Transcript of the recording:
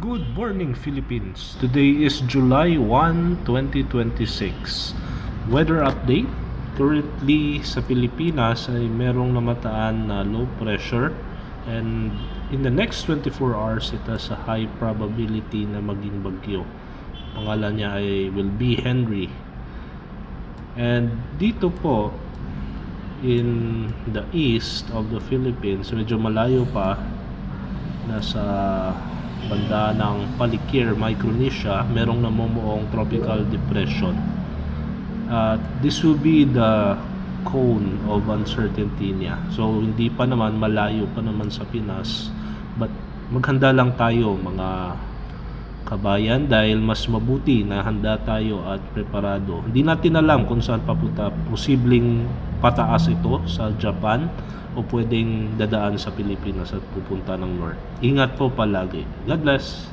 Good morning, Philippines. Today is July 1, 2026. Weather update. Currently sa Pilipinas ay merong namataan na low pressure, and in the next 24 hours it has a high probability na maging bagyo. Pangalan niya ay will be Henry. And dito po in the east of the Philippines, medyo malayo pa, nasa banda ng Palikir, Micronesia, merong namumuong tropical depression. This will be the cone of uncertainty niya. So hindi pa naman, malayo pa naman sa Pinas, but maghanda lang tayo mga kabayan, dahil mas mabuti na handa tayo at preparado. Hindi natin alam kung saan papunta. Posibleng pataas ito sa Japan o pwedeng dadaan sa Pilipinas at pupunta ng North. Ingat po palagi. God bless.